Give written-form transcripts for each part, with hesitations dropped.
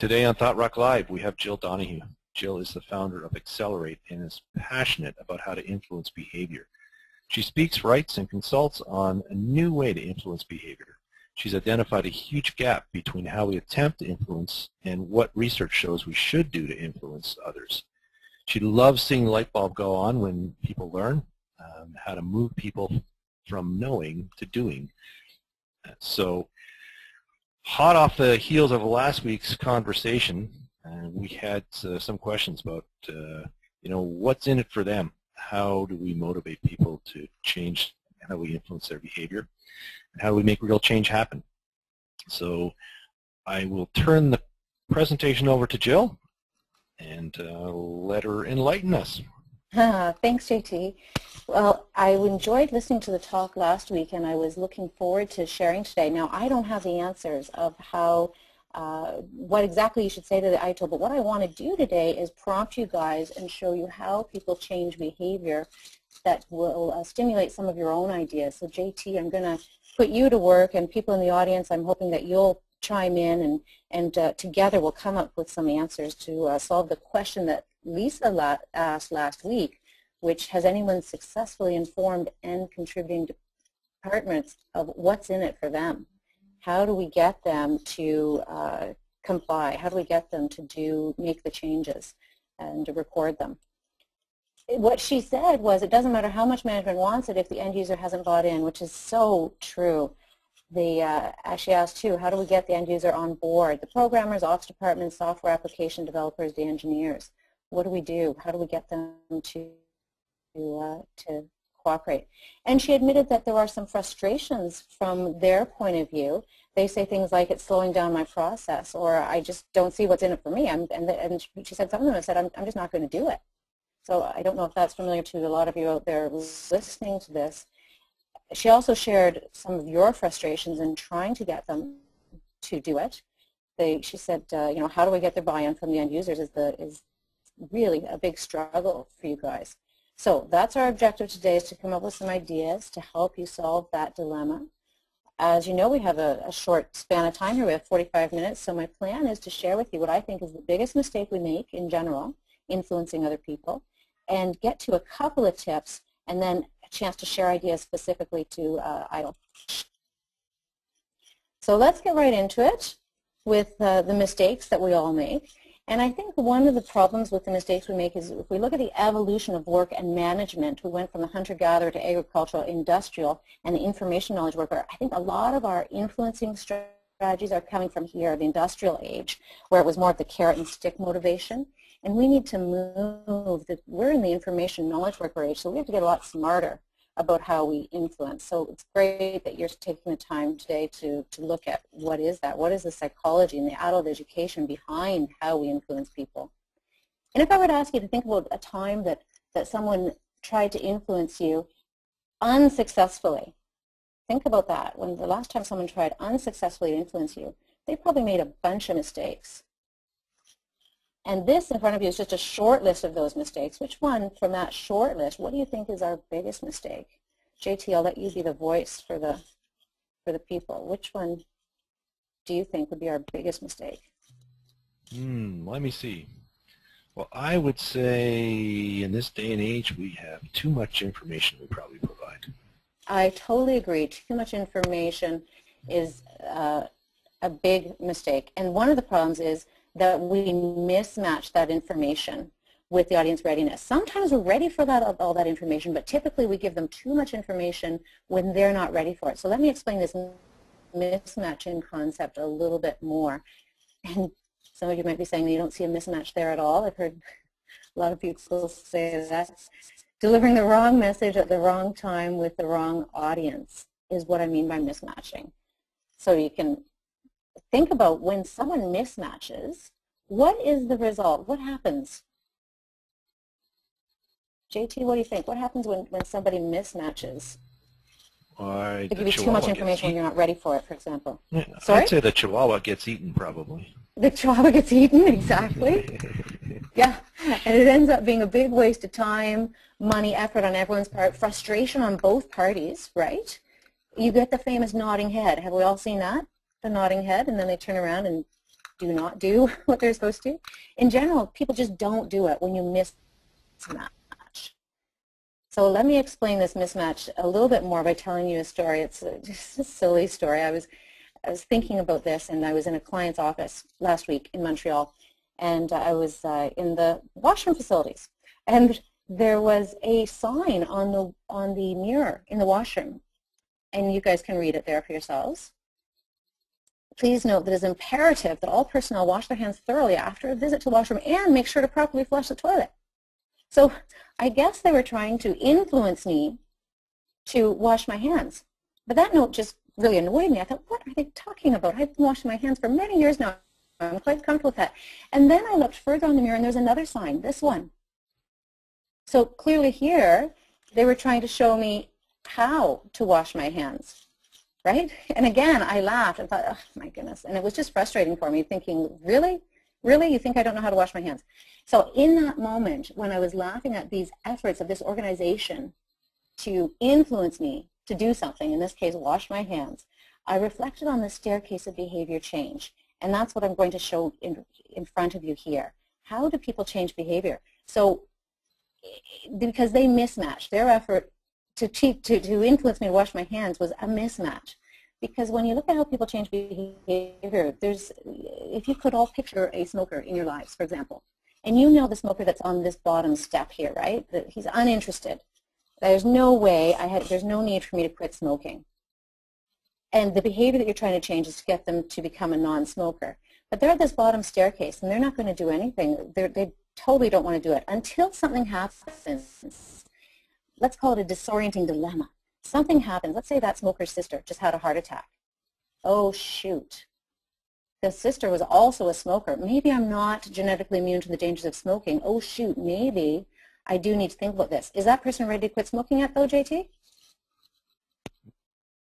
Today on Thought Rock Live, we have Jill Donahue. Jill is the founder of Excellerate and is passionate about how to influence behavior. She speaks, writes, and consults on a new way to influence behavior. She's identified a huge gap between how we attempt to influence and what research shows we should do to influence others. She loves seeing the light bulb go on when people learn how to move people from knowing to doing. So, hot off the heels of last week's conversation, we had some questions about, what's in it for them? How do we motivate people to change how we influence their behavior? And how do we make real change happen? So I will turn the presentation over to Jill and let her enlighten us. Thanks, JT. Well, I enjoyed listening to the talk last week, and I was looking forward to sharing today. Now, I don't have the answers of how, what exactly you should say to the ITIL, but what I want to do today is prompt you guys and show you how people change behavior that will stimulate some of your own ideas. So, JT, I'm going to put you to work, and people in the audience, I'm hoping that you'll chime in, and together we'll come up with some answers to solve the question that Lisa asked last week, which has anyone successfully informed and contributing departments of what's in it for them? How do we get them to comply? How do we get them to make the changes and to record them? What she said was it doesn't matter how much management wants it if the end user hasn't bought in, which is so true. She asked too, how do we get the end user on board? The programmers, ops departments, software application developers, the engineers. What do we do? How do we get them to cooperate? And she admitted that there are some frustrations from their point of view. They say things like, it's slowing down my process, or I just don't see what's in it for me. And she said, some of them have said, I'm just not going to do it. So I don't know if that's familiar to a lot of you out there listening to this. She also shared some of your frustrations in trying to get them to do it. She said, how do we get their buy-in from the end users is really a big struggle for you guys. So that's our objective today, is to come up with some ideas to help you solve that dilemma. As you know, we have a short span of time here. We have 45 minutes, so my plan is to share with you what I think is the biggest mistake we make in general, influencing other people, and get to a couple of tips, and then a chance to share ideas specifically to ITIL. So let's get right into it with the mistakes that we all make. And I think one of the problems with the mistakes we make is if we look at the evolution of work and management, we went from the hunter-gatherer to agricultural, industrial, and the information knowledge worker. I think a lot of our influencing strategies are coming from here, the industrial age, where it was more of the carrot and stick motivation. And we need to move. We're in the information knowledge worker age, so we have to get a lot smarter about how we influence. So it's great that you're taking the time today to look at what is that, what is the psychology and the adult education behind how we influence people. And if I were to ask you to think about a time that someone tried to influence you unsuccessfully, think about that. When the last time someone tried unsuccessfully to influence you, they probably made a bunch of mistakes. And this in front of you is just a short list of those mistakes. Which one from that short list, what do you think is our biggest mistake? JT, I'll let you be the voice for the people. Which one do you think would be our biggest mistake? Let me see. Well, I would say in this day and age we have too much information we probably provide. I totally agree. Too much information is a big mistake. And one of the problems is that we mismatch that information with the audience readiness. Sometimes we're ready for all that information, but typically we give them too much information when they're not ready for it. So let me explain this mismatching concept a little bit more. And some of you might be saying that you don't see a mismatch there at all. I've heard a lot of people say that. Delivering the wrong message at the wrong time with the wrong audience is what I mean by mismatching. So you can think about when someone mismatches, what is the result? What happens? JT, what do you think? What happens when somebody mismatches? They give you too much information when you're not ready for it, for example. Yeah, Sorry? I'd say the chihuahua gets eaten probably. The chihuahua gets eaten, exactly. Yeah, and it ends up being a big waste of time, money, effort on everyone's part, frustration on both parties, right? You get the famous nodding head. Have we all seen that? The nodding head, and then they turn around and do not do what they're supposed to. In general, people just don't do it when you mismatch. So let me explain this mismatch a little bit more by telling you a story. It's just a silly story. I was thinking about this, and I was in a client's office last week in Montreal, and I was in the washroom facilities, and there was a sign on the mirror in the washroom, and you guys can read it there for yourselves. Please note that it is imperative that all personnel wash their hands thoroughly after a visit to the washroom and make sure to properly flush the toilet. So I guess they were trying to influence me to wash my hands. But that note just really annoyed me. I thought, what are they talking about? I've been washing my hands for many years now. I'm quite comfortable with that. And then I looked further on the mirror, and there's another sign, this one. So clearly here, they were trying to show me how to wash my hands, right? And again, I laughed and thought, oh my goodness. And it was just frustrating for me, thinking, really? Really? You think I don't know how to wash my hands? So in that moment, when I was laughing at these efforts of this organization to influence me to do something, in this case, wash my hands, I reflected on the staircase of behavior change. And that's what I'm going to show in front of you here. How do people change behavior? So because they mismatched, their effort to influence me to wash my hands was a mismatch. Because when you look at how people change behavior, if you could all picture a smoker in your lives, for example, and you know the smoker that's on this bottom step here, right? That he's uninterested. There's no way, there's no need for me to quit smoking. And the behavior that you're trying to change is to get them to become a non-smoker. But they're at this bottom staircase, and they're not going to do anything. They totally don't want to do it until something happens. Let's call it a disorienting dilemma. Something happens. Let's say that smoker's sister just had a heart attack. Oh, shoot. The sister was also a smoker. Maybe I'm not genetically immune to the dangers of smoking. Oh, shoot, maybe I do need to think about this. Is that person ready to quit smoking yet, though, JT?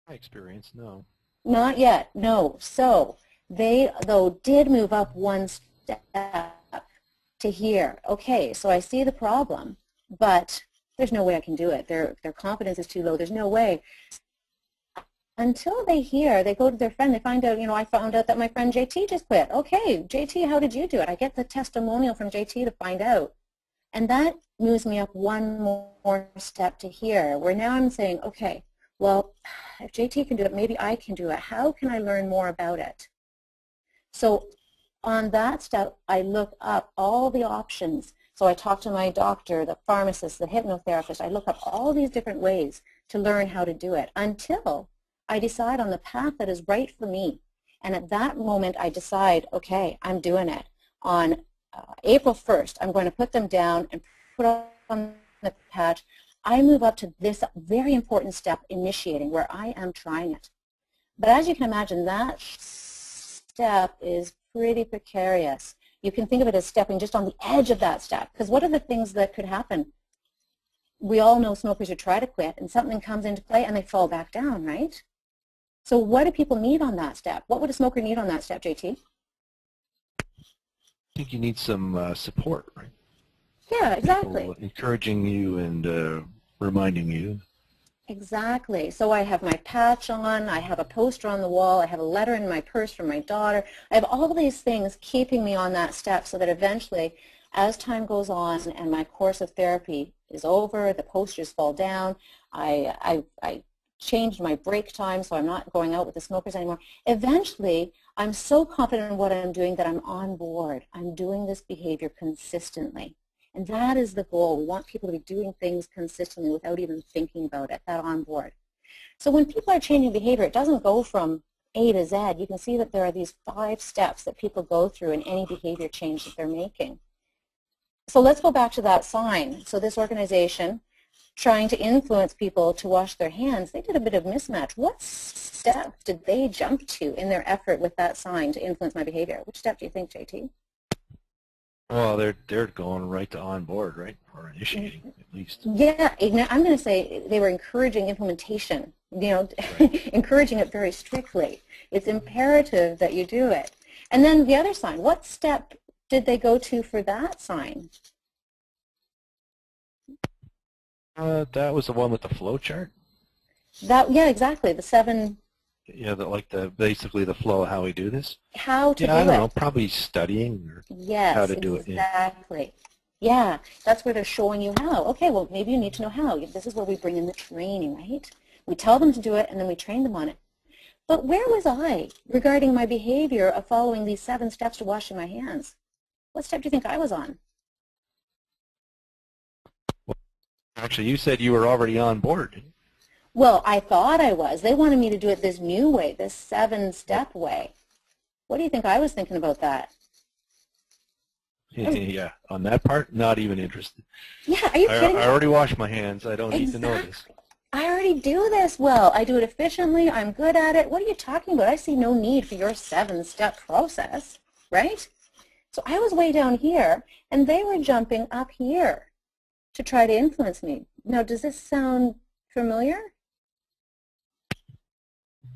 My experience, no. Not yet, no. So they, though, did move up one step to here. Okay, so I see the problem, but there's no way I can do it. Their confidence is too low. There's no way. Until they hear, they go to their friend, they find out, I found out that my friend JT just quit. Okay, JT, how did you do it? I get the testimonial from JT to find out. And that moves me up one more step to here, where now I'm saying, okay, well, if JT can do it, maybe I can do it. How can I learn more about it? So on that step, I look up all the options. So I talk to my doctor, the pharmacist, the hypnotherapist. I look up all these different ways to learn how to do it until I decide on the path that is right for me. And at that moment, I decide, okay, I'm doing it. On April 1st, I'm going to put them down and put on the patch. I move up to this very important step, initiating, where I am trying it. But as you can imagine, that step is pretty precarious. You can think of it as stepping just on the edge of that step. Because what are the things that could happen? We all know smokers who try to quit, and something comes into play, and they fall back down, right? So what do people need on that step? What would a smoker need on that step, JT? I think you need some support, right? Yeah, exactly. People encouraging you and reminding you. Exactly. So I have my patch on, I have a poster on the wall, I have a letter in my purse from my daughter. I have all these things keeping me on that step so that eventually, as time goes on and my course of therapy is over, the posters fall down, I changed my break time so I'm not going out with the smokers anymore. Eventually, I'm so confident in what I'm doing that I'm on board. I'm doing this behavior consistently. And that is the goal. We want people to be doing things consistently without even thinking about it, that on board. So when people are changing behavior, it doesn't go from A to Z. You can see that there are these 5 steps that people go through in any behavior change that they're making. So let's go back to that sign. So this organization, trying to influence people to wash their hands, they did a bit of mismatch. What step did they jump to in their effort with that sign to influence my behavior? Which step do you think, JT? Well, they're going right to on board, right? Or initiating, at least. Yeah, I'm going to say they were encouraging implementation, Right. encouraging it very strictly. It's imperative that you do it. And then the other sign, what step did they go to for that sign? That was the one with the flow chart? Yeah, exactly, the 7 Yeah, basically the flow of how we do this. How to do it. Yeah, I don't know, probably studying or how to do it. Exactly. Yeah, that's where they're showing you how. Okay, well, maybe you need to know how. This is where we bring in the training, right? We tell them to do it, and then we train them on it. But where was I regarding my behavior of following these 7 steps to washing my hands? What step do you think I was on? Well, actually, you said you were already on board. Well, I thought I was. They wanted me to do it this new way, this 7-step way. What do you think I was thinking about that? Yeah, on that part, not even interested. Yeah, are you kidding me? I already washed my hands. I don't need to know this. I already do this well. I do it efficiently. I'm good at it. What are you talking about? I see no need for your 7-step process, right? So I was way down here, and they were jumping up here to try to influence me. Now, does this sound familiar?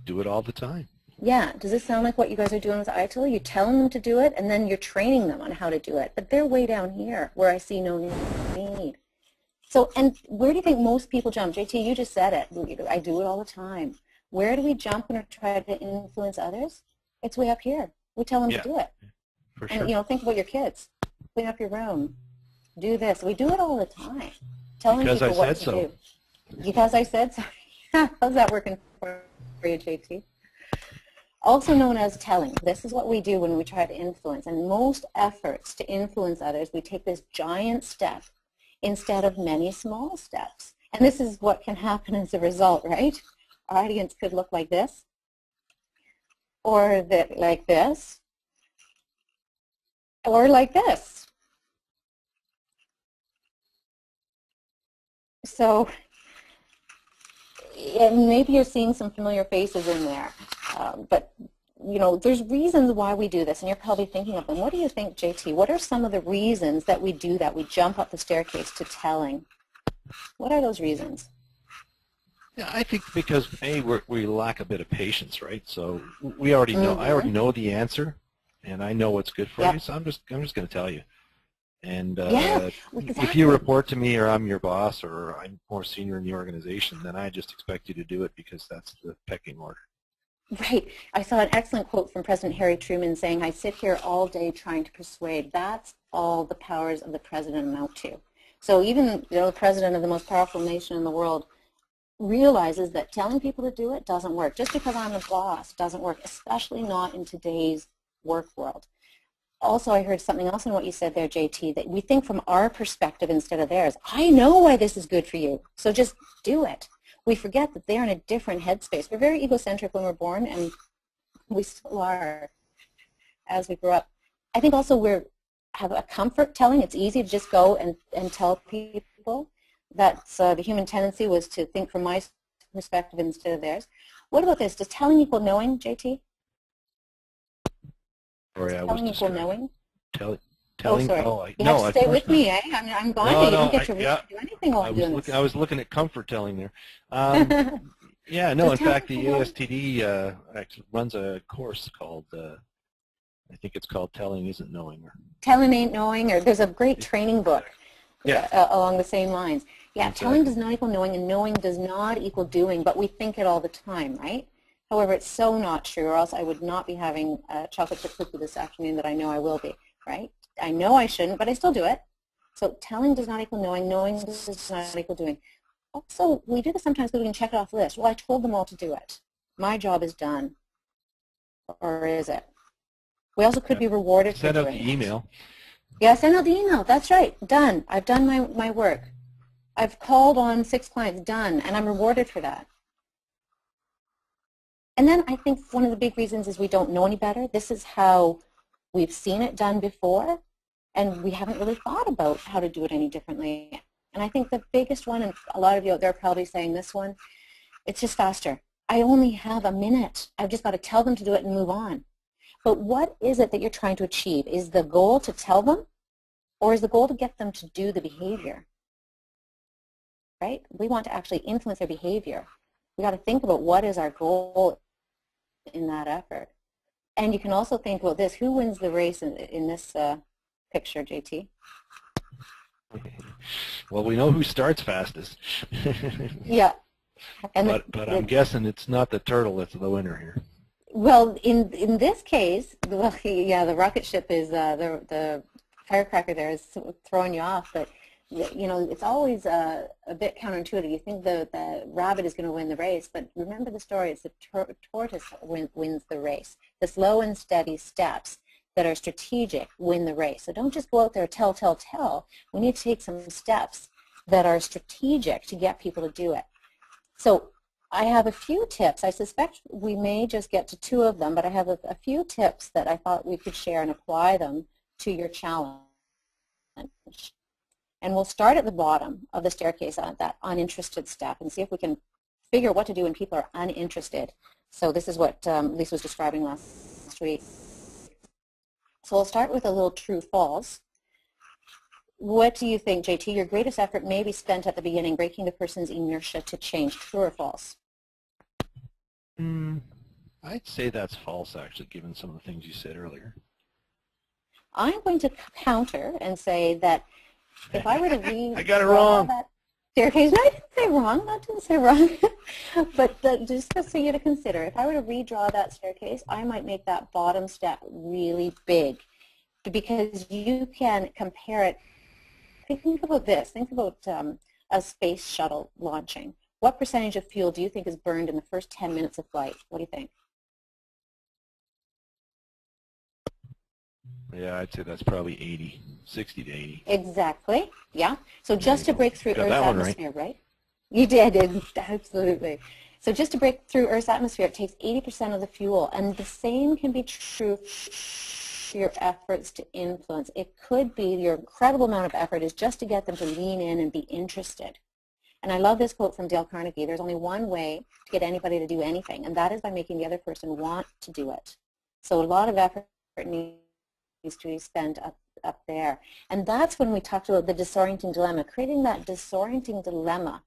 Do it all the time. Yeah. Does this sound like what you guys are doing with ITIL? You're telling them to do it, and then you're training them on how to do it. But they're way down here where I see no need. So, and where do you think most people jump? JT, you just said it. I do it all the time. Where do we jump when we try to influence others? It's way up here. We tell them to do it. For sure. And, think about your kids. Clean up your room. Do this. We do it all the time. Telling people what to do. Because I said so. How's that working for you, JT? Also known as telling. This is what we do when we try to influence. And most efforts to influence others, we take this giant step instead of many small steps. And this is what can happen as a result, right? Our audience could look like this, or like this, or like this. So, and maybe you're seeing some familiar faces in there, but there's reasons why we do this, and you're probably thinking of them. What do you think, JT? What are some of the reasons that we do that? We jump up the staircase to telling. What are those reasons? Yeah, I think because we lack a bit of patience, right? So we already know. I already know the answer, and I know what's good for you. So I'm just going to tell you. And exactly. If you report to me, or I'm your boss, or I'm more senior in the organization, then I just expect you to do it because that's the pecking order. Right. I saw an excellent quote from President Harry Truman saying, "I sit here all day trying to persuade." That's all the powers of the president amount to. So even the president of the most powerful nation in the world realizes that telling people to do it doesn't work. Just because I'm the boss doesn't work, especially not in today's work world. Also, I heard something else in what you said there, JT, that we think from our perspective instead of theirs. I know why this is good for you, so just do it. We forget that they're in a different headspace. We're very egocentric when we're born, and we still are as we grow up. I think also we have a comfort telling. It's easy to just go and tell people. That's the human tendency was to think from my perspective instead of theirs. What about this? Does telling equal knowing, JT? Telling equal knowing? Telling. Sorry. Oh, you have to stay with me, eh? I'm gone. No, you don't get to really do anything while I'm doing this. I was looking at comfort telling there. Yeah, no, in fact, the ASTD runs a course called, I think it's called Telling Isn't Knowing. Telling Ain't Knowing, or there's a great training book along the same lines. Yeah, exactly. Telling does not equal knowing, and knowing does not equal doing, but we think it all the time, right? However, it's so not true, or else I would not be having a chocolate chip cookie this afternoon that I know I will be, right? I know I shouldn't, but I still do it. So telling does not equal knowing. Knowing does not equal doing. Also, we do this sometimes because we can check it off the list. Well, I told them all to do it. My job is done. Or is it? We also could be rewarded for doing it. Send out the email. Yeah, send out the email. That's right. Done. I've done my work. I've called on 6 clients. Done. And I'm rewarded for that. And then I think one of the big reasons is we don't know any better. This is how we've seen it done before, and we haven't really thought about how to do it any differently. And I think the biggest one, and a lot of you out there are probably saying this one, it's just faster. I only have a minute. I've just got to tell them to do it and move on. But what is it that you're trying to achieve? Is the goal to tell them, or is the goal to get them to do the behavior? Right? We want to actually influence their behavior. We got to think about what is our goal in that effort. And you can also think about this. Who wins the race in this picture, JT? Well, we know who starts fastest. Yeah. And but I'm guessing it's not the turtle that's the winner here. Well, in this case, well, yeah, the rocket ship is the firecracker there is throwing you off, but you know, it's always a bit counterintuitive. You think the rabbit is going to win the race, but remember the story, it's the tortoise wins the race. The slow and steady steps that are strategic win the race. So don't just go out there tell, tell, tell. We need to take some steps that are strategic to get people to do it. So I have a few tips. I suspect we may just get to 2 of them, but I have a few tips that I thought we could share and apply them to your challenge. And we'll start at the bottom of the staircase on that uninterested step and see if we can figure out what to do when people are uninterested. So this is what Lisa was describing last week. So we'll start with a little true-false. What do you think, JT? Your greatest effort may be spent at the beginning, breaking the person's inertia to change. True or false? I'd say that's false, actually, given some of the things you said earlier. I'm going to counter and say that if I were to read I got it wrong. That staircase, no, I didn't say wrong. I didn't say wrong. But just for you to consider, if I were to redraw that staircase, I might make that bottom step really big, because you can compare it. Think about this. Think about a space shuttle launching. What percentage of fuel do you think is burned in the first 10 minutes of flight? What do you think? Yeah, I'd say that's probably 80, 60 to 80. Exactly. Yeah. So just to break through Earth's atmosphere, right? You did, absolutely. So just to break through Earth's atmosphere, it takes 80% of the fuel, and the same can be true for your efforts to influence. It could be your incredible amount of effort is just to get them to lean in and be interested. And I love this quote from Dale Carnegie: there's only one way to get anybody to do anything, and that is by making the other person want to do it. So a lot of effort needs to be spent up there. And that's when we talked about the disorienting dilemma, creating that disorienting dilemma,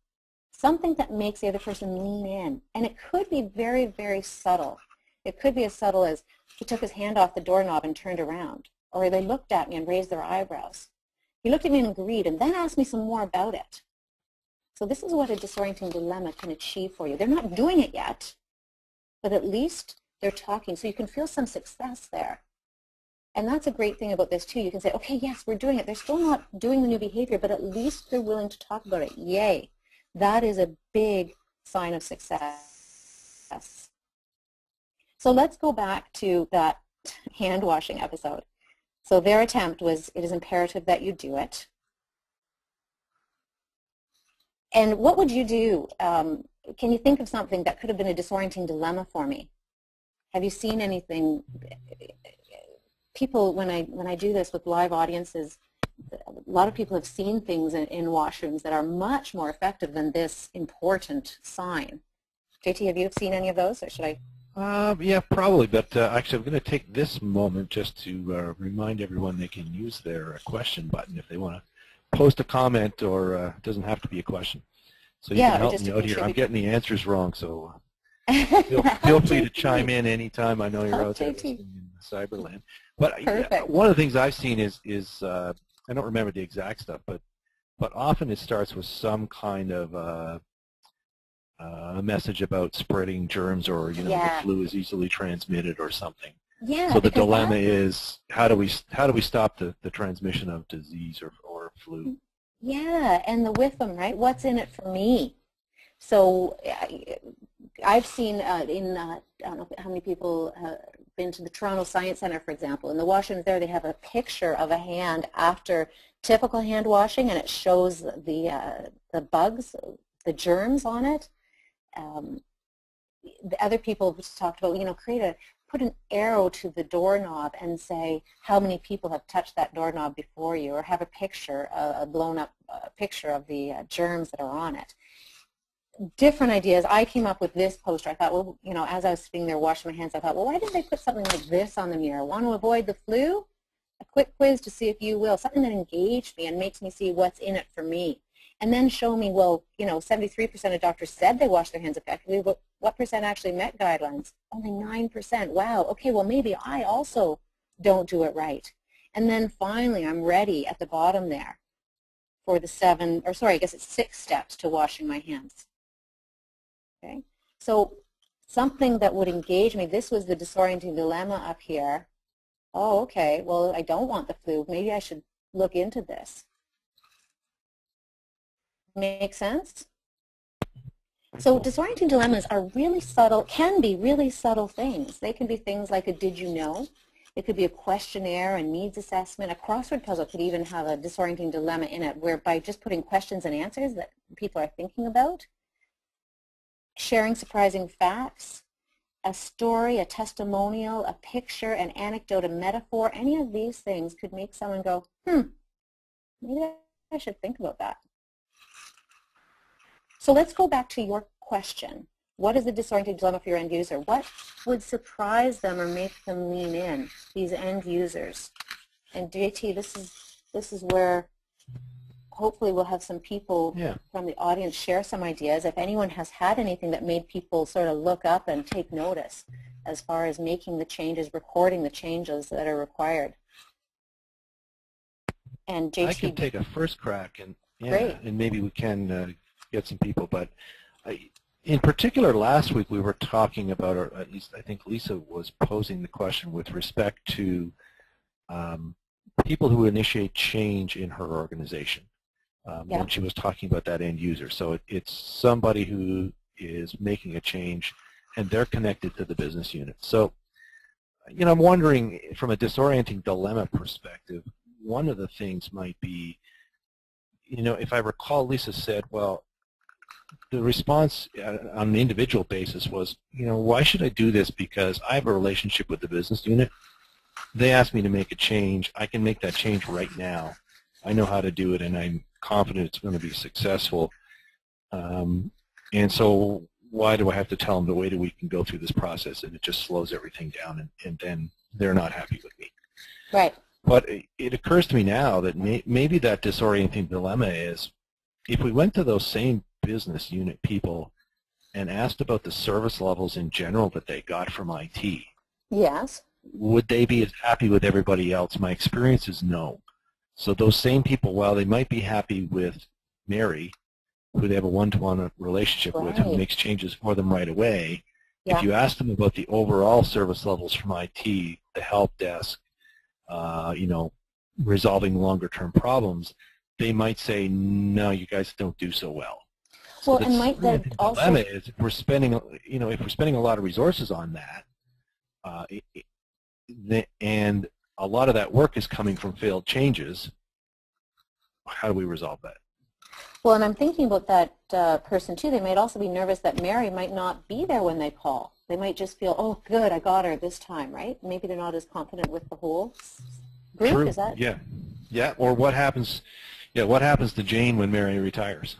something that makes the other person lean in. And it could be very, very subtle. It could be as subtle as he took his hand off the doorknob and turned around, or they looked at me and raised their eyebrows. He looked at me and agreed and then asked me some more about it. So this is what a disorienting dilemma can achieve for you. They're not doing it yet, but at least they're talking. So you can feel some success there. And that's a great thing about this too. You can say, okay, yes, we're doing it. They're still not doing the new behavior, but at least they're willing to talk about it. Yay. That is a big sign of success. So let's go back to that hand washing episode. So their attempt was, it is imperative that you do it. And what would you do? Can you think of something that could have been a disorienting dilemma for me? Have you seen anything? People, when I do this with live audiences, a lot of people have seen things in washrooms that are much more effective than this important sign. JT, have you seen any of those, or should I? Yeah, probably, but actually I'm going to take this moment just to remind everyone they can use their question button if they want to post a comment, or it doesn't have to be a question. So you can help me out here. I'm getting the answers wrong, so feel free to chime in anytime. I know you're out there in Cyberland. But one of the things I've seen is I don't remember the exact stuff, but often it starts with some kind of a message about spreading germs, or the flu is easily transmitted or something. Yeah. So the dilemma is how do we stop the transmission of disease or flu? Yeah, and the with them, right? What's in it for me? So I've seen I don't know how many people have been to the Toronto Science Centre, for example. In the washrooms there, they have a picture of a hand after typical hand washing, and it shows the bugs, the germs on it. The other people talked about, put an arrow to the doorknob and say how many people have touched that doorknob before you, or have a picture, a blown up picture of the germs that are on it. Different ideas. I came up with this poster. I thought, well, as I was sitting there washing my hands, I thought, well, why didn't they put something like this on the mirror? Want to avoid the flu? A quick quiz to see if you will. Something that engaged me and makes me see what's in it for me. And then show me, well, 73% of doctors said they wash their hands effectively, but what percent actually met guidelines? Only 9%. Wow. Okay, well, maybe I also don't do it right. And then finally, I'm ready at the bottom there for the 6 steps to washing my hands. Okay, so something that would engage me, this was the disorienting dilemma up here. Oh, okay, well, I don't want the flu. Maybe I should look into this. Make sense? So disorienting dilemmas are really subtle, can be really subtle things. They can be things like a did you know? It could be a questionnaire, a needs assessment. A crossword puzzle could even have a disorienting dilemma in it, whereby just putting questions and answers that people are thinking about. Sharing surprising facts, a story, a testimonial, a picture, an anecdote, a metaphor, any of these things could make someone go, maybe I should think about that. So let's go back to your question. What is the disorienting dilemma for your end user? What would surprise them or make them lean in, these end users? And JT, this is where hopefully we'll have some people from the audience share some ideas. If anyone has had anything that made people sort of look up and take notice as far as making the changes, recording the changes that are required. And JT, I can take a first crack, and great. And maybe we can get some people. But in particular, last week we were talking about, or at least I think Lisa was posing the question with respect to people who initiate change in her organization. When she was talking about that end user. So it's somebody who is making a change, and they're connected to the business unit. So, you know, I'm wondering, from a disorienting dilemma perspective, one of the things might be, you know, if I recall, Lisa said, well, the response on an individual basis was, you know, why should I do this? Because I have a relationship with the business unit. They asked me to make a change. I can make that change right now. I know how to do it, and I'm confident it's going to be successful. And so why do I have to tell them to wait a week and go through this process? And it just slows everything down, and then they're not happy with me. Right. But it occurs to me now that maybe that disorienting dilemma is, if we went to those same business unit people and asked about the service levels in general that they got from IT, yes, would they be as happy with everybody else? My experience is no. So those same people, while they might be happy with Mary, who they have a one-to-one relationship with, who makes changes for them right away, if you ask them about the overall service levels from IT, the help desk, you know, resolving longer-term problems, they might say, no, you guys don't do so well. So well, and might that also dilemma is, if we're spending, you know, if we're spending a lot of resources on that, and a lot of that work is coming from failed changes, how do we resolve that? Well, and I'm thinking about that person too. They might also be nervous that Mary might not be there when they call. They might just feel, oh, good, I got her this time, right? Maybe they're not as confident with the whole group. True. Is that? Yeah. Or what happens? Yeah. What happens to Jane when Mary retires?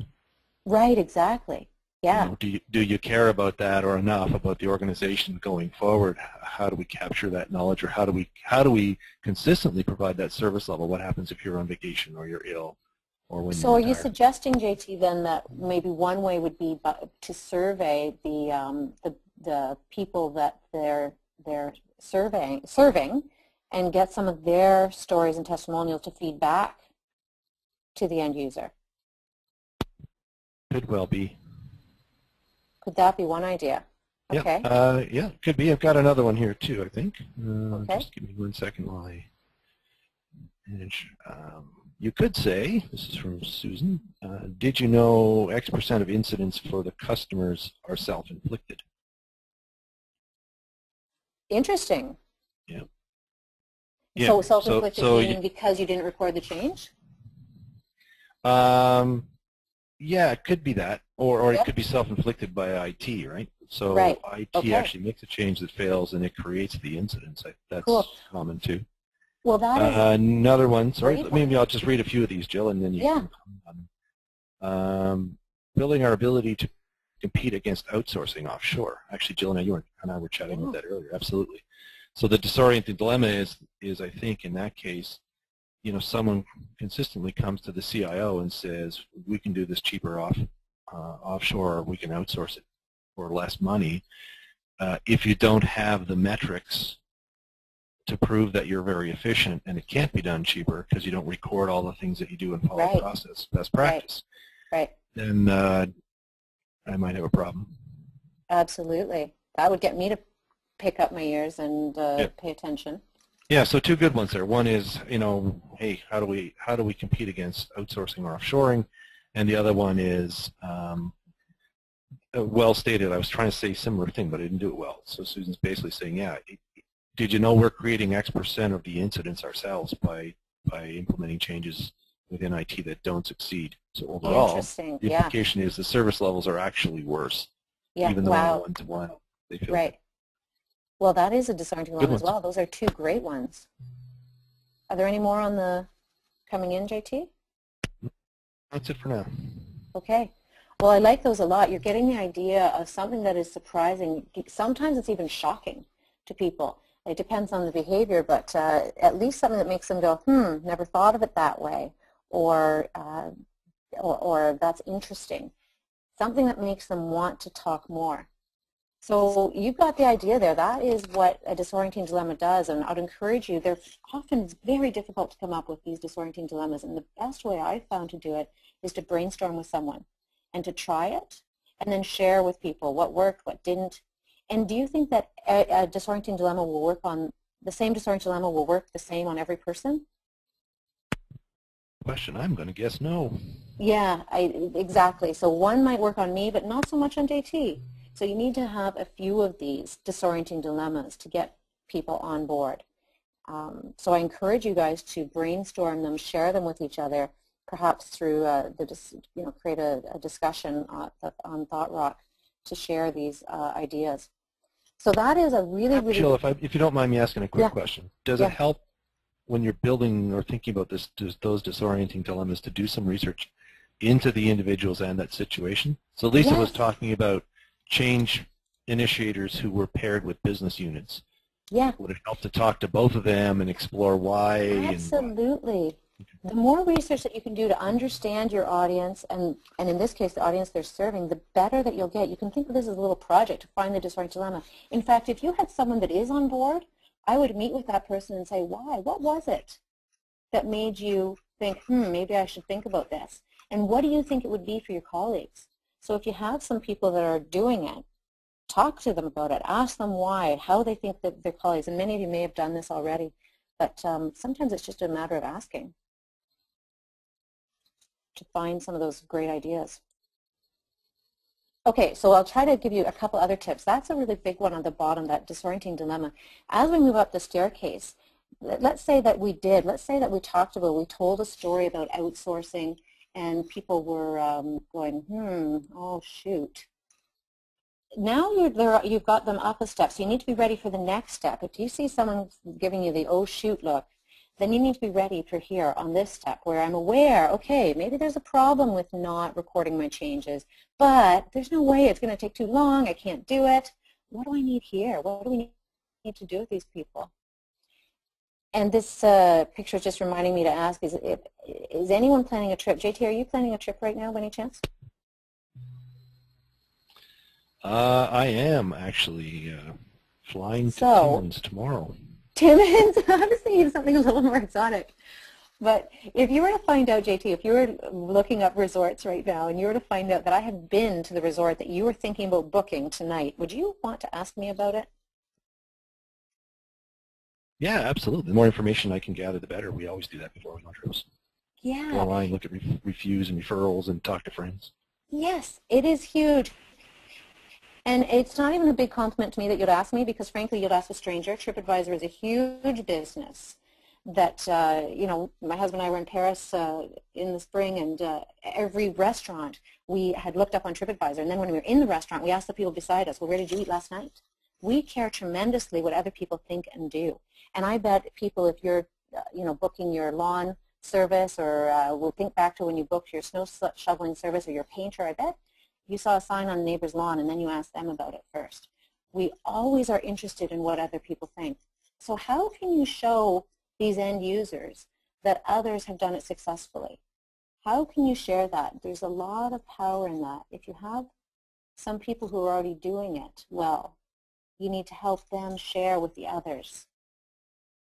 Right. Exactly. Yeah. You know, do you care about that or enough about the organization going forward? How do we capture that knowledge, or how do we consistently provide that service level? What happens if you're on vacation or you're ill, or when so you are retire? you suggesting, JT, then that maybe one way would be to survey the people that they're serving and get some of their stories and testimonials to feed back to the end user? Could well be. Could that be one idea? Okay. Yeah, could be. I've got another one here too, I think. Okay. Just give me 1 second while I finish. You could say, this is from Susan, did you know X% of incidents for the customers are self-inflicted? Interesting. Yeah. So self-inflicted meaning because you didn't record the change? Yeah, it could be that, or it could be self-inflicted by IT, right? So IT actually makes a change that fails, and it creates the incidents. That's common too. Well, that is another one. Sorry, maybe I'll just read a few of these, Jill, and then you can comment on them. Building our ability to compete against outsourcing offshore. Actually, Jill and I were chatting about that earlier. Absolutely. So the disorienting dilemma is I think in that case, you know, someone consistently comes to the CIO and says, we can do this cheaper offshore, or we can outsource it for less money. If you don't have the metrics to prove that you're very efficient, and it can't be done cheaper because you don't record all the things that you do and follow process, best practice, then I might have a problem. Absolutely. That would get me to pick up my ears and pay attention. Yeah, so two good ones there. One is, hey, how do we compete against outsourcing or offshoring? And the other one is well stated. I was trying to say a similar thing, but I didn't do it well. So Susan's basically saying, yeah, did you know we're creating X% of the incidents ourselves by implementing changes within IT that don't succeed? So overall, the implication is the service levels are actually worse, even though on a one-to-one they feel right. Well, that is a disorienting dilemma as well. Those are two great ones. Are there any more on the coming in, JT? That's it for now. Okay. Well, I like those a lot. You're getting the idea of something that is surprising. Sometimes it's even shocking to people. It depends on the behavior, but at least something that makes them go, never thought of it that way, or that's interesting. Something that makes them want to talk more. So you've got the idea there. That is what a disorienting dilemma does, and I'd encourage you. They're often very difficult to come up with these disorienting dilemmas, and the best way I've found to do it is to brainstorm with someone and to try it and then share with people what worked, what didn't. And do you think that a disorienting dilemma will work on, the same disorienting dilemma will work the same on every person? Question, I'm going to guess no. Yeah, exactly. So one might work on me, but not so much on JT. So you need to have a few of these disorienting dilemmas to get people on board. So I encourage you guys to brainstorm them, share them with each other, perhaps through create a discussion on Thought Rock to share these ideas. So that is a really Jill, if you don't mind me asking a quick question, does it help when you're building or thinking about those disorienting dilemmas to do some research into the individuals and that situation? So Lisa was talking about change initiators who were paired with business units. Yeah. Would it help to talk to both of them and explore why? Absolutely. The more research that you can do to understand your audience, and in this case the audience they're serving, the better that you'll get. You can think of this as a little project to find the disorienting dilemma. In fact, if you had someone that is on board, I would meet with that person and say, why? What was it that made you think, maybe I should think about this? And what do you think it would be for your colleagues? So if you have some people that are doing it, talk to them about it. Ask them why, how they think that their colleagues, and many of you may have done this already, but sometimes it's just a matter of asking to find some of those great ideas. Okay, so I'll try to give you a couple other tips. That's a really big one on the bottom, that disorienting dilemma. As we move up the staircase, let's say that we talked about, we told a story about outsourcing, and people were going, oh shoot. Now you've got them up a step, so you need to be ready for the next step. If you see someone giving you the oh shoot look, then you need to be ready for here on this step where I'm aware, okay, maybe there's a problem with not recording my changes, but there's no way, it's going to take too long, I can't do it. What do I need here? What do we need to do with these people? And this picture is just reminding me to ask, is anyone planning a trip? JT, are you planning a trip right now by any chance? I am actually flying to Timmins tomorrow. Timmins? I was thinking something a little more exotic. But if you were to find out, JT, if you were looking up resorts right now and you were to find out that I have been to the resort that you were thinking about booking tonight, would you want to ask me about it? Yeah, absolutely. The more information I can gather, the better. We always do that before we go on trips. Yeah. Go online, look at reviews and referrals, and talk to friends. Yes, it is huge. And it's not even a big compliment to me that you'd ask me, because frankly, you'd ask a stranger. TripAdvisor is a huge business that, my husband and I were in Paris in the spring, and every restaurant we had looked up on TripAdvisor. And then when we were in the restaurant, we asked the people beside us, well, where did you eat last night? We care tremendously what other people think and do. And I bet people, if you're, booking your lawn service, or we'll think back to when you booked your snow shoveling service or your painter, I bet you saw a sign on a neighbor's lawn and then you asked them about it first. We always are interested in what other people think. So how can you show these end users that others have done it successfully? How can you share that? There's a lot of power in that. If you have some people who are already doing it well, you need to help them share with the others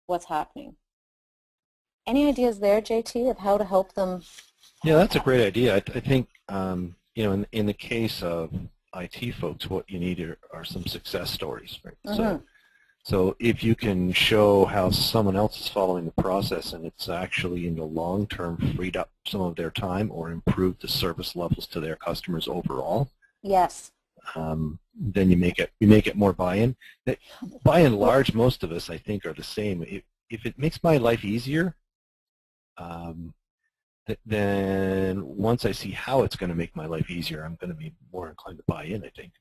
what's happening. Any ideas there, JT, of how to help them? Yeah, that's a great idea. I think, in the case of IT folks, what you need are some success stories, right? Mm-hmm. So if you can show how someone else is following the process and it's actually in the long term freed up some of their time or improved the service levels to their customers overall, Yes. then you make it more buy-in. By and large, most of us, I think, are the same. If it makes my life easier, then once I see how it's going to make my life easier, I'm going to be more inclined to buy in, I think.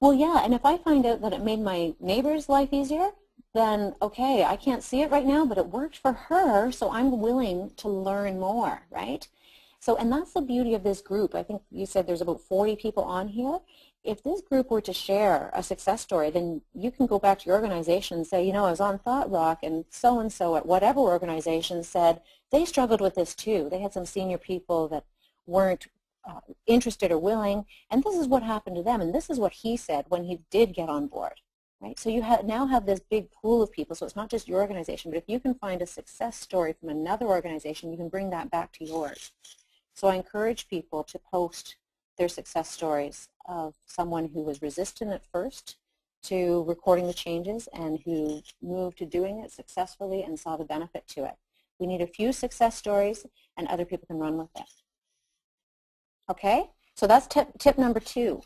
Well, yeah, and if I find out that it made my neighbor's life easier, then okay, I can't see it right now, but it worked for her, so I'm willing to learn more, right? So, and that's the beauty of this group. I think you said there's about 40 people on here. If this group were to share a success story, then you can go back to your organization and say, you know, I was on Thought Rock and so at whatever organization said they struggled with this too. They had some senior people that weren't interested or willing, and this is what happened to them, and this is what he said when he did get on board, right? So you now have this big pool of people, so it's not just your organization, but if you can find a success story from another organization, you can bring that back to yours. So I encourage people to post their success stories of someone who was resistant at first to recording the changes and who moved to doing it successfully and saw the benefit to it. We need a few success stories, and other people can run with it. Okay, so that's tip number 2.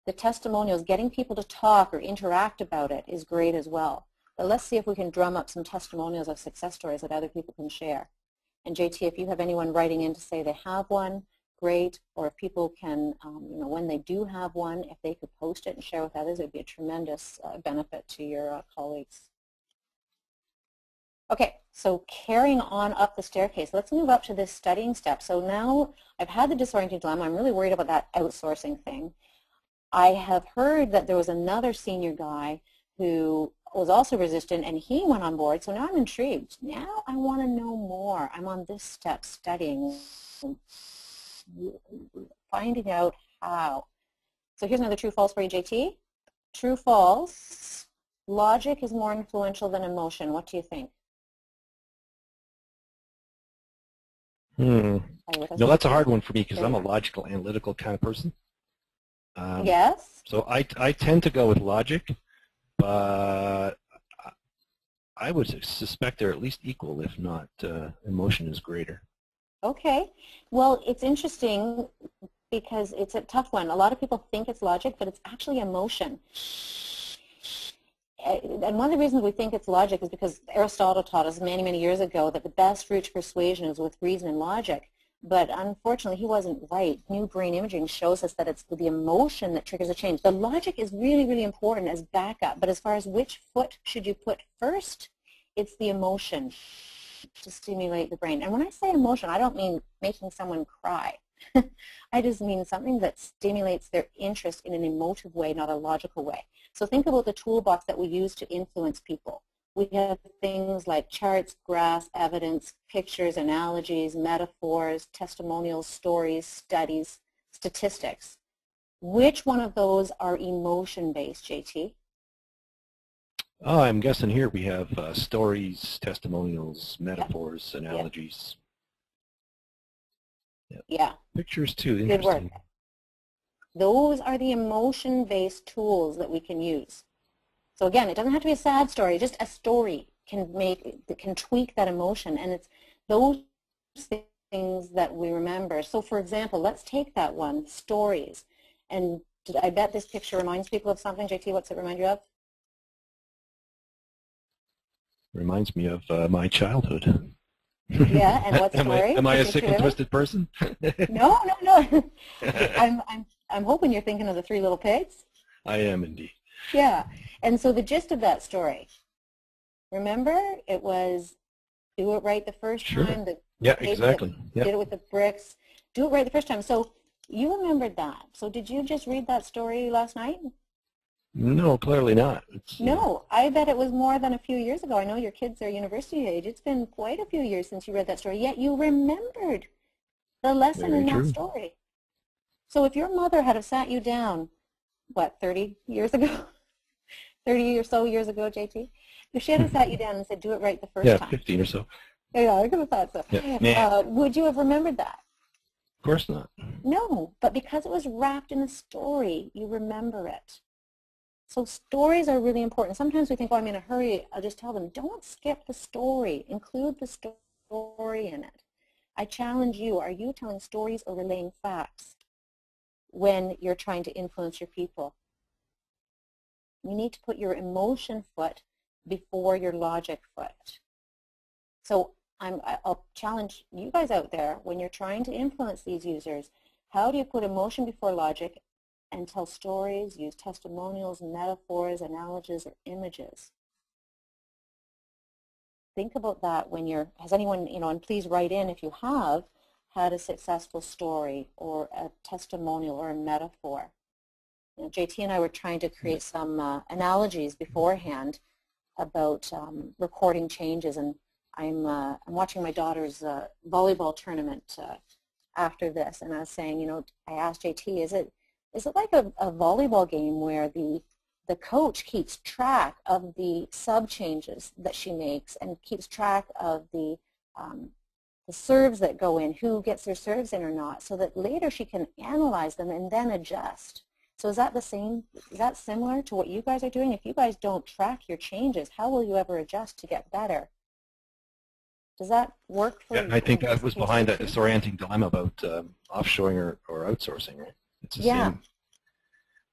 The testimonials, getting people to talk or interact about it is great as well. But let's see if we can drum up some testimonials of success stories that other people can share. And JT, if you have anyone writing in to say they have one, great. Or if people can, you know, when they do have one, if they could post it and share with others, it would be a tremendous benefit to your colleagues. Okay, so carrying on up the staircase, let's move up to this studying step. So now I've had the disorienting dilemma. I'm really worried about that outsourcing thing. I have heard that there was another senior guy who was also resistant, and he went on board. So now I'm intrigued. Now I want to know more. I'm on this step, studying, finding out how. So here's another true false for you, JT. True false, logic is more influential than emotion. What do you think? No, that's a hard one for me because I'm a logical, analytical kind of person. Yes. So I tend to go with logic, but I would suspect they're at least equal, if not emotion is greater. Okay. Well, it's interesting because it's a tough one. A lot of people think it's logic, but it's actually emotion. And one of the reasons we think it's logic is because Aristotle taught us many, many years ago that the best route to persuasion is with reason and logic. But unfortunately, he wasn't right. New brain imaging shows us that it's the emotion that triggers a change. The logic is really, really important as backup. But as far as which foot should you put first, it's the emotion to stimulate the brain. And when I say emotion, I don't mean making someone cry. I just mean something that stimulates their interest in an emotive way, not a logical way. So think about the toolbox that we use to influence people. We have things like charts, graphs, evidence, pictures, analogies, metaphors, testimonials, stories, studies, statistics. Which one of those are emotion-based, JT? Oh, I'm guessing here we have stories, testimonials, metaphors, analogies. Yeah. Pictures too, interesting. Good work. Interesting. Those are the emotion-based tools that we can use. So again, it doesn't have to be a sad story. Just a story can tweak that emotion, and it's those things that we remember. So for example, let's take that one, stories. And I bet this picture reminds people of something. JT, what's it remind you of? Reminds me of my childhood. Yeah, and what story? Am I a sick and twisted person? No. I'm hoping you're thinking of the Three Little Pigs. I am indeed. Yeah, and so the gist of that story, remember, it was do it right the first time. Yeah, exactly. Did it with the bricks. Do it right the first time. So you remembered that. So did you just read that story last night? No, clearly not. No, I bet it was more than a few years ago. I know your kids are university age. It's been quite a few years since you read that story, yet you remembered the lesson in that story. So if your mother had have sat you down, what, 30 years ago? 30 or so years ago, JT? If she had sat you down and said, do it right the first time. Yeah, 15 or so. Yeah, I could have thought so. Yeah. Would you have remembered that? Of course not. No, but because it was wrapped in a story, you remember it. So stories are really important. Sometimes we think, oh, I'm in a hurry. I'll just tell them, don't skip the story. Include the story in it. I challenge you, are you telling stories or relaying facts when you're trying to influence your people? You need to put your emotion foot before your logic foot. So I'll challenge you guys out there, when you're trying to influence these users, how do you put emotion before logic and tell stories, use testimonials, metaphors, analogies, or images? Think about that when you're, has anyone, and please write in if you have had a successful story or a testimonial or a metaphor. JT and I were trying to create some analogies beforehand about recording changes, and I'm watching my daughter's volleyball tournament after this, and I was saying, I asked JT, is it like a volleyball game where the coach keeps track of the sub changes that she makes and keeps track of the serves that go in, who gets their serves in or not, so that later she can analyze them and then adjust. So is that the same? Is that similar to what you guys are doing? If you guys don't track your changes, how will you ever adjust to get better? Does that work for you? Yeah, I think that was behind that disorienting dilemma about offshoring or outsourcing, right? It's the same.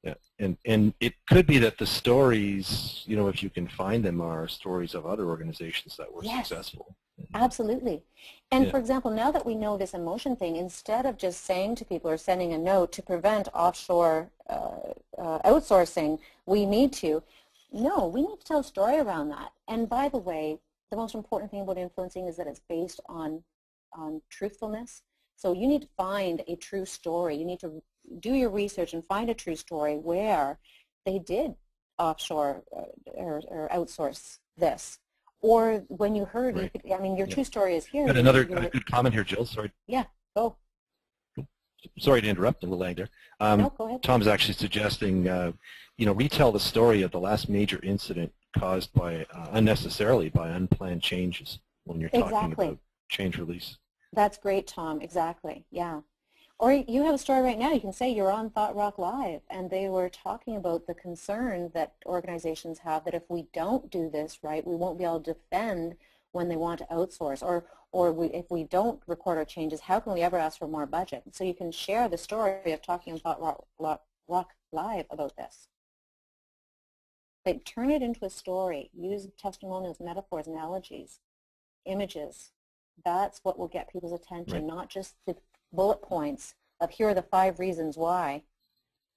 Yeah, and it could be that the stories, if you can find them, are stories of other organizations that were successful. Absolutely. And for example, now that we know this emotion thing, instead of just saying to people or sending a note to prevent offshore outsourcing, we need to tell a story around that. And by the way, the most important thing about influencing is that it's based on truthfulness. So you need to find a true story. You need to do your research and find a true story where they did offshore or outsource this. Or when you heard, right. Your true story is here. Got another good comment here, Jill. Sorry. Yeah, go. Sorry to interrupt, a little lag there. No, go ahead. Tom's actually suggesting, retell the story of the last major incident caused by unnecessarily by unplanned changes when you're talking about change release. That's great, Tom. Exactly. Yeah. Or you have a story right now. You can say you're on Thought Rock Live, and they were talking about the concern that organizations have that if we don't do this right, we won't be able to defend when they want to outsource. Or if we don't record our changes, how can we ever ask for more budget? So you can share the story of talking on Thought Rock Live about this. But turn it into a story. Use testimonials, metaphors, analogies, images. That's what will get people's attention, not just the bullet points of here are the 5 reasons why.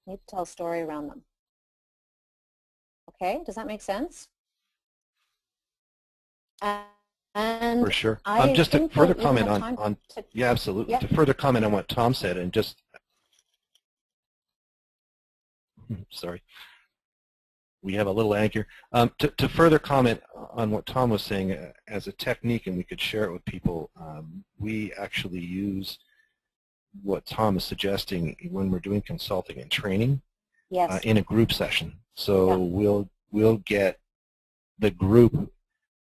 You need to tell a story around them. Okay, does that make sense? And for sure. Just to further comment on yeah, absolutely. To further comment on what Tom said, and just sorry, we have a little lag here. To further comment on what Tom was saying as a technique, and we could share it with people, we actually use what Tom is suggesting when we're doing consulting and training in a group session. So we'll get the group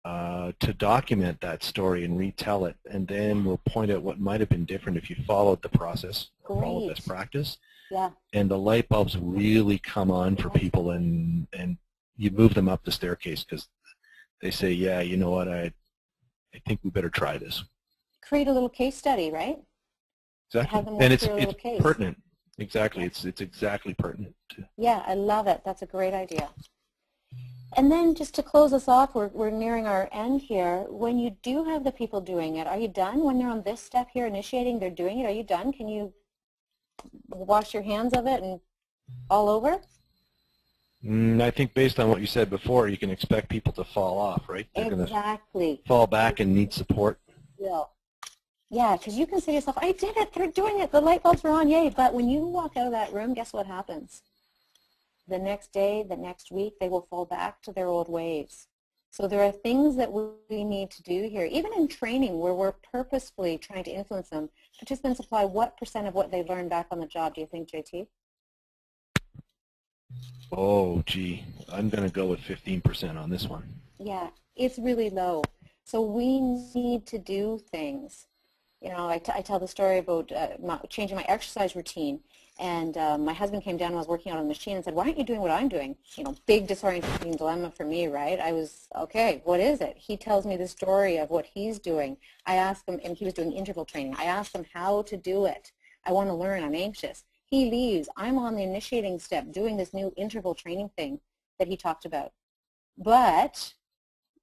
to document that story and retell it, and then we'll point out what might have been different if you followed the process, followed best practice. Yeah. And the light bulbs really come on for people, and you move them up the staircase because they say, yeah, you know what, I think we better try this. Create a little case study, right? Exactly. And it's pertinent. Exactly. It's exactly pertinent. Yeah, I love it. That's a great idea. And then just to close us off, we're nearing our end here. When you do have the people doing it, are you done? When they're on this step here, initiating, they're doing it, are you done? Can you wash your hands of it and all over? I think based on what you said before, you can expect people to fall off, right? They're going to fall back and need support. Yeah, because you can say to yourself, I did it, they're doing it, the light bulbs are on, yay. But when you walk out of that room, guess what happens? The next day, the next week, they will fall back to their old ways. So there are things that we need to do here. Even in training where we're purposefully trying to influence them, participants apply what % of what they learned back on the job, do you think, JT? Oh, gee, I'm going to go with 15% on this one. Yeah, it's really low. So we need to do things you know, I tell the story about changing my exercise routine. And my husband came down and was working out on the machine and said, why aren't you doing what I'm doing? You know, big disorienting dilemma for me, right? I was, okay, what is it? He tells me the story of what he's doing. I asked him, and he was doing interval training. I asked him how to do it. I want to learn. I'm anxious. He leaves. I'm on the initiating step doing this new interval training thing that he talked about. But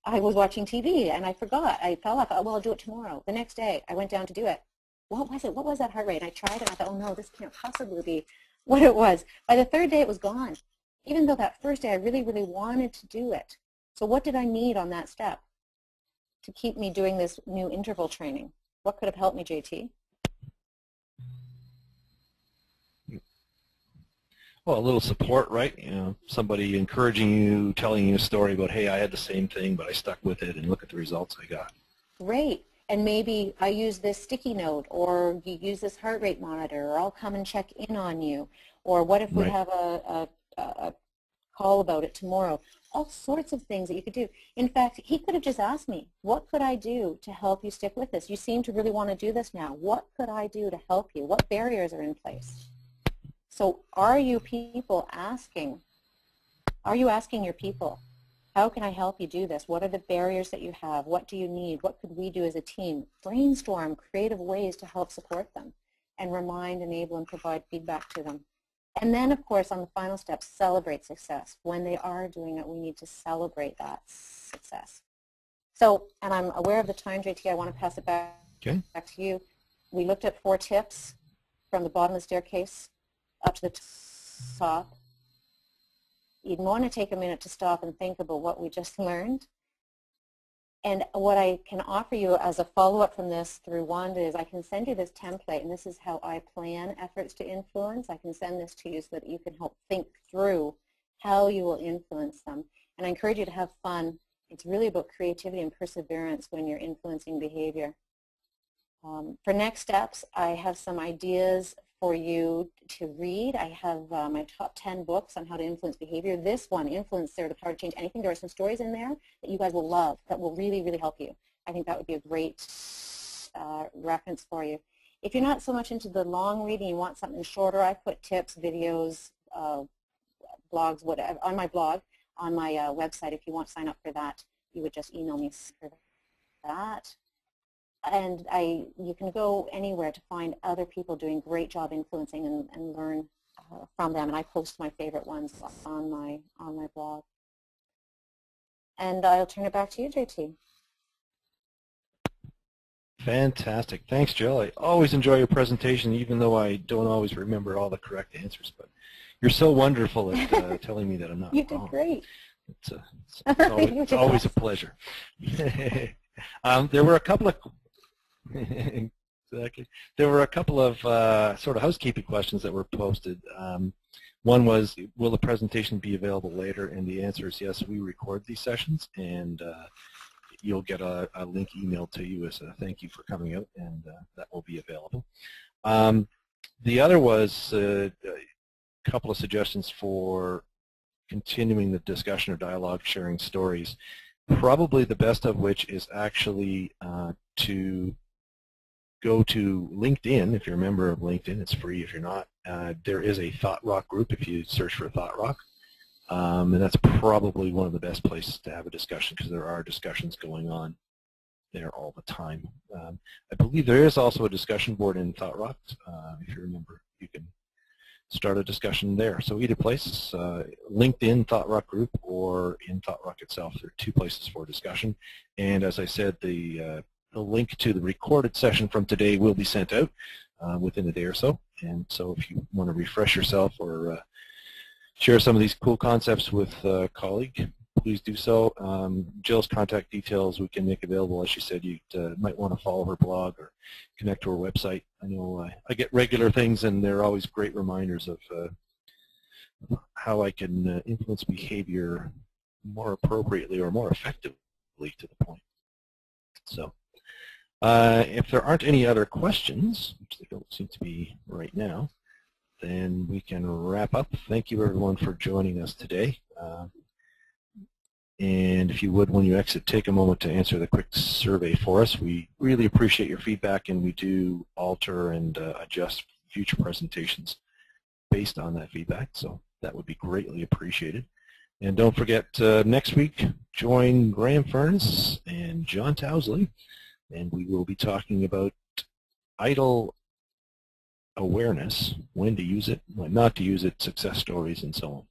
I was watching TV and I forgot. I fell off. Well, I'll do it tomorrow. The next day, I went down to do it. What was it? What was that heart rate? And I tried it and I thought, oh no, this can't possibly be what it was. By the third day, it was gone. Even though that first day I really, really wanted to do it. So what did I need on that step to keep me doing this new interval training? What could have helped me, JT? Well, a little support, right? You know, somebody encouraging you, telling you a story about, hey, I had the same thing, but I stuck with it, and look at the results I got. Great. And maybe I use this sticky note, or you use this heart rate monitor, or I'll come and check in on you. Or what if we have a call about it tomorrow? All sorts of things that you could do. In fact, he could have just asked me, what could I do to help you stick with this? You seem to really want to do this now. What could I do to help you? What barriers are in place? So are you people asking, are you asking your people, how can I help you do this? What are the barriers that you have? What do you need? What could we do as a team? Brainstorm creative ways to help support them and remind, enable, and provide feedback to them. And then, of course, on the final step, celebrate success. When they are doing it, we need to celebrate that success. So, and I'm aware of the time, JT, I want to pass it back to you. We looked at 4 tips from the bottom of the staircase up to the top. You'd want to take a minute to stop and think about what we just learned. And what I can offer you as a follow-up from this through Wanda is I can send you this template, and this is how I plan efforts to influence. I can send this to you so that you can help think through how you will influence them. And I encourage you to have fun. It's really about creativity and perseverance when you're influencing behavior. For next steps, I have some ideas for you to read. I have my top 10 books on how to influence behavior. This one, Influence There, The Power to Change Anything. There are some stories in there that you guys will love, that will really, really help you. I think that would be a great reference for you. If you're not so much into the long reading, you want something shorter, I put tips, videos, blogs, whatever, on my blog, on my website. If you want to sign up for that, you would just email me for that. And you can go anywhere to find other people doing great job influencing and learn from them. And I post my favorite ones on my blog. And I'll turn it back to you, JT. Fantastic. Thanks, Jill. I always enjoy your presentation, even though I don't always remember all the correct answers. But you're so wonderful at telling me that I'm not You wrong. did great. It's always a pleasure. There were a couple of exactly. There were a couple of sort of housekeeping questions that were posted. One was, will the presentation be available later? And the answer is yes, we record these sessions, and you'll get a link emailed to you as a thank you for coming out, and that will be available. The other was a couple of suggestions for continuing the discussion or dialogue, sharing stories, probably the best of which is actually to go to LinkedIn. If you're a member of LinkedIn, it's free. If you're not, there is a Thought Rock group if you search for Thought Rock. And that's probably one of the best places to have a discussion, because there are discussions going on there all the time. I believe there is also a discussion board in Thought Rock. If you remember, you can start a discussion there. So either place, LinkedIn Thought Rock group or in Thought Rock itself, there are 2 places for discussion. And as I said, the link to the recorded session from today will be sent out within a day or so. And so if you want to refresh yourself or share some of these cool concepts with a colleague, please do so. Jill's contact details we can make available. As she said, you might want to follow her blog or connect to her website. I know I get regular things, and they're always great reminders of how I can influence behavior more appropriately or more effectively to the point. So if there aren't any other questions, which there don't seem to be right now, then we can wrap up. Thank you, everyone, for joining us today. And if you would, when you exit, take a moment to answer the quick survey for us. We really appreciate your feedback, and we do alter and adjust future presentations based on that feedback, so that would be greatly appreciated. And don't forget, next week, join Graham Furness and John Towsley, and we will be talking about ITIL awareness, when to use it, when not to use it, success stories, and so on.